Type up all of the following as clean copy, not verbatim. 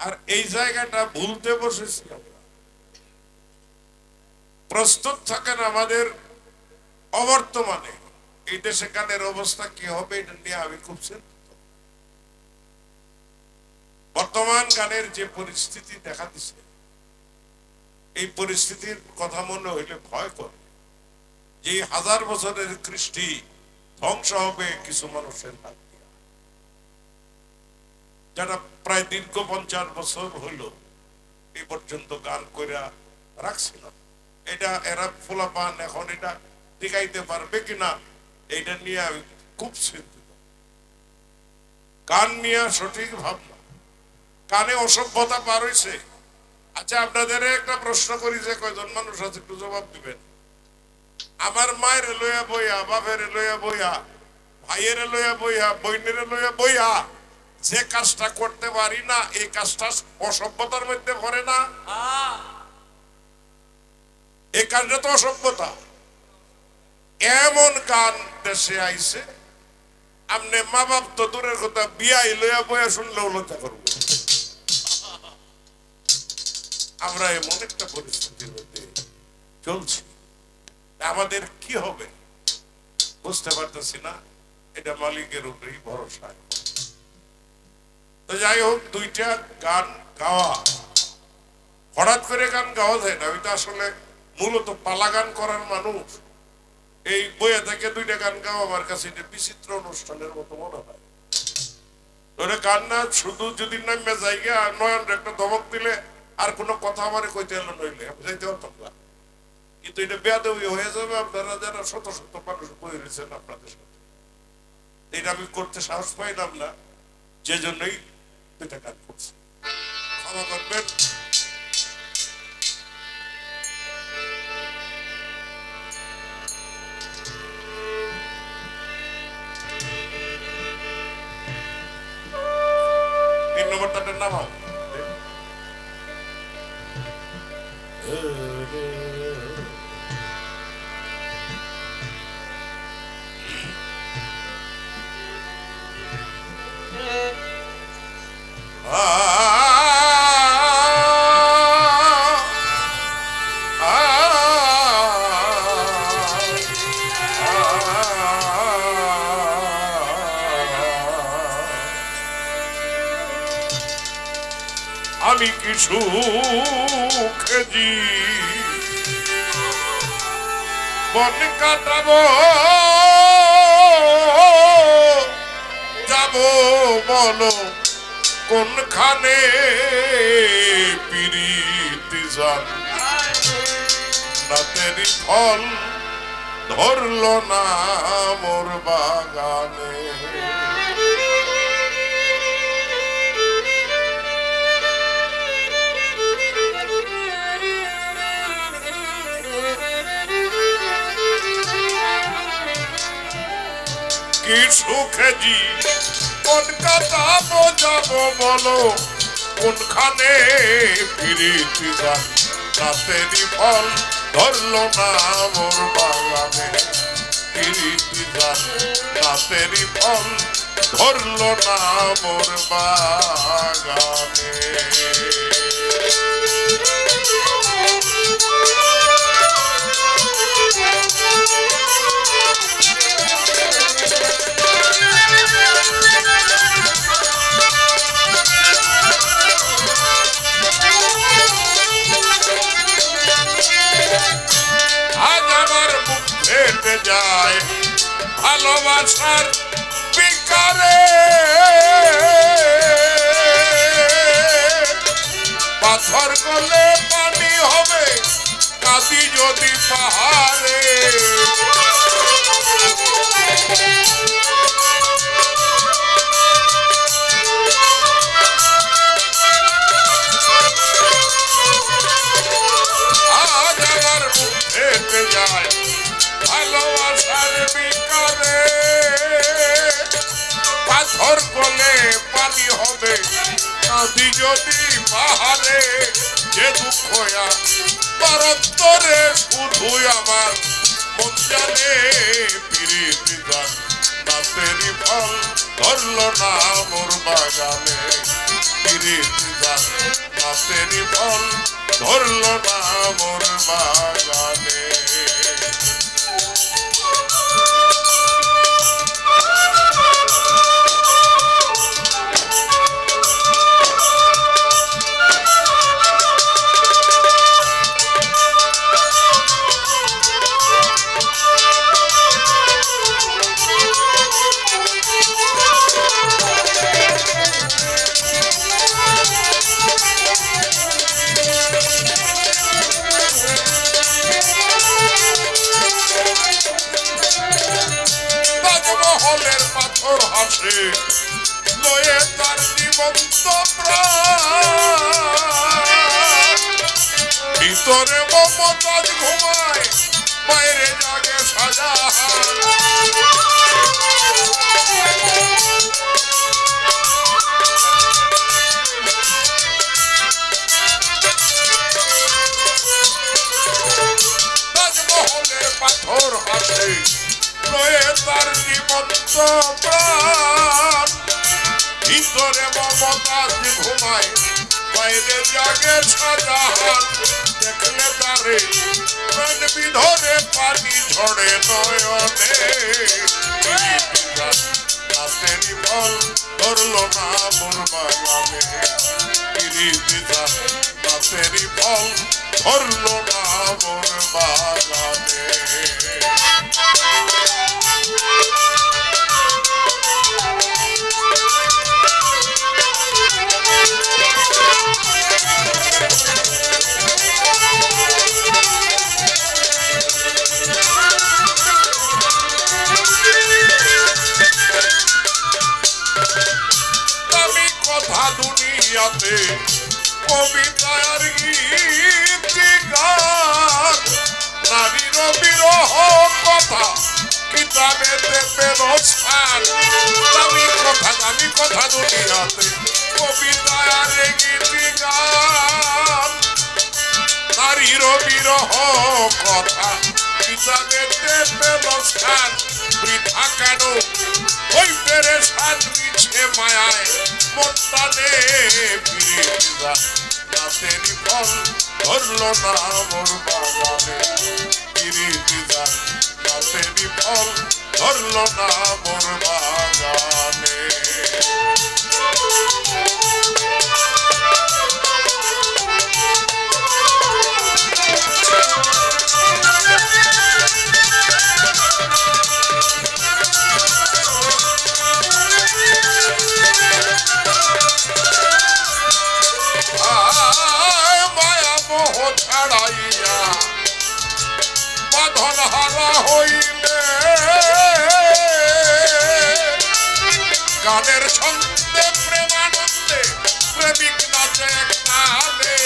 আর এই জায়গাটা ভুলতে বসেছি আমরা। প্রস্তুত থাকেন আমাদের অবর্তমানে এই দেশে গানের অবস্থা কি হবে এটা নিয়ে আমি খুব চিন্তিত। বর্তমান গানের যে পরিস্থিতি দেখা দিচ্ছে, এই পরিস্থিতির কথা মনে হইলে ভয় করে যে 1000 বছরের কৃষ্টি ধ্বংস হবে কিছু মানুষের হাত দিয়ে, যারা প্রায় দীর্ঘ 50 বছর হইল এই পর্যন্ত গান কইরা রাখছিল। এটা এরা ফুলাপান এখন এটা টিকাইতে পারবে কিনা এটা নিয়ে আমি খুব চিন্তিত। গান নিয়ে সঠিক ভাবনা, কানে অসভ্যতা পার হইছে। আচ্ছা আপনাদের একটা প্রশ্ন করি, যে কয়জন মানুষ আছে একটু জবাব দিবেন। আমার মায়ের লইয়া বইয়া, বাপের লইয়া বইয়া, ভাইয়ের লইয়া বইয়া, বোনের লইয়া বইয়া যে কাজটা করতে পারি না, এই কাজটা অসভ্যতার মধ্যে পড়ে না? এই কাজটা তো অসভ্যতা। এমন গান দেশে আইছে, আপনি মা বাপ তো দূরের কথা, বিয়াই লইয়া বইয়া শুনলেও লজ্জা করবো। আমরা এমন একটা পরিস্থিতির মধ্যে চলছি, আমাদের কি হবে বুঝতে পারতেছি না। এটা মালিকের উপরেই ভরসা। তো যাই হোক, দুইটা গান গাওয়া, হঠাৎ করে গান গাওয়া যায় না। ওইটা আসলে মূলত পালা গান করার মানুষ। এই বইয়ে থেকে দুইটা গান গাওয়া আমার কাছে এটা বিচিত্র অনুষ্ঠানের মতো মনে হয়। ওটা গান না শুধু যদি নামে জায়গা নয়ন একটা ধমক দিলে আর কোনো কথা আমার কইতে এলো নইলে যাইতে পারতাম না। কিন্তু এটা বেয়াদবি হয়ে যাবে আপনারা যারা শত শত মানুষ বই রয়েছেন আপনাদের সাথে। এটা আমি করতে সাহস পাইলাম না, যে জন্যই দুইটা গান করছি, ক্ষমা করবেন। তিন নম্বরটার নাম আমি কি সুখে জীবন কাটাবো, যাব বলো কোনখানে পিরিতি জান, রাতেরই ফল ধরলো না মোর বাগানে। কি সুখে জীবন কাটাবো, যাবো বলো কোনখানে ফিরিতি যান, রাতেরই ফল ধরলো না মোর বাগানে। ফিরিতি যান, রাতেরই ফল ধরলো না মোর বাগানে। আজ আমার মুখ ফেটে যায় ভালোবাসার বিকারে, পাথর গলে পানি হবে কাঁদি যদি পাহাড়ে। আজ আমার মুখ ফেটে যায় ভালোবাসার বিকারে, পাথর গলে পানি হবে কাঁদি যদি পাহাড়ে। যে দুঃখ তার অন্তরে শুধুই আমার মন জানে, পিরিতি গান রাতেরই ফল ধরলো না মোর বাগানে। পিরিতি গান নাচেরি ফল ধরলো না মোর বাগানে। তাজমহলের পাথর হাসে লয়ে তার জীবন্ত প্রাণ, ভিতরে মমতাজ ঘুমায় বাইরে জাগে শাহজাহান। তাজমহলের পাথর হাসে লয়ে তার জীবন্ত প্রাণ, ভিতরে মমতাজ ঘুমায় বাইরে জাগে শাহজাহান। দেখলে তারে প্রাণ বিধরে পানি ঝরে নয়নে, নাচেরি ফল ধরলো না মোর বাগানে। নাচেরি ফল ধরলো না মোর বাগানে। কথা দুনিয়াতে কবিতার গীতিকার, নারীর বিরহ কথা কিতাবেতে পেল স্থান। দামি কথা দুনিয়াতে কবিতার গীতিকার, নারীর বিরহ কথা কিতাবেতে পেল স্থান। বৃথা কেন ওই পেরেশান মিছে মায়ায় মনটানে ফিরে যা, নাচেরি ফল ধরলো না মোর বাগানে। ফিরে যা, নাচেরি ফল ধরলো না মোর বাগানে। মায়া মোহ ছাড়াইয়া বাঁধন হারা হইলে, গানের ছন্দে প্রেমানন্দে প্রেমিক নাচে কালে।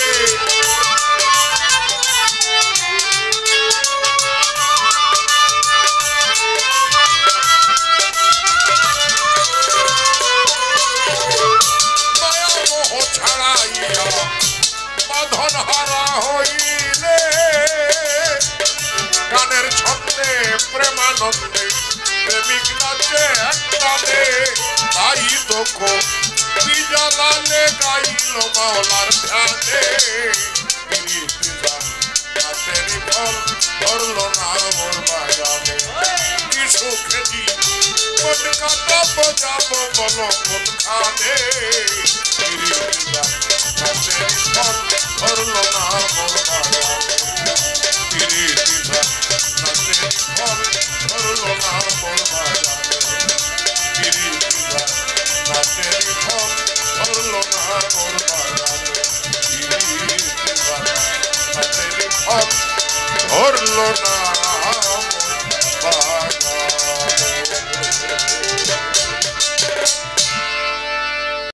মায়া মোহ ছাড়াইয়া বাঁধন হারা হইলে, গানের ছন্দে প্রেমানন্দে প্রেমিক নাচে একটানে। তাই তো বিজালালে গাইল মাওলার ধ্যানে। নাচেরি ফল ধরলো না মোর বাগানে। কি সুখেছি কোন কাটা বজাবো বলো কোনখানে। নাচেরি ফল ধরলো না মোর বাগানে। নাচেরি ফল ধরলো না মোর বাগানে। নাচেরি ফল ধরলো না মোর বাগানে। নাচেরি ফল ধরলো না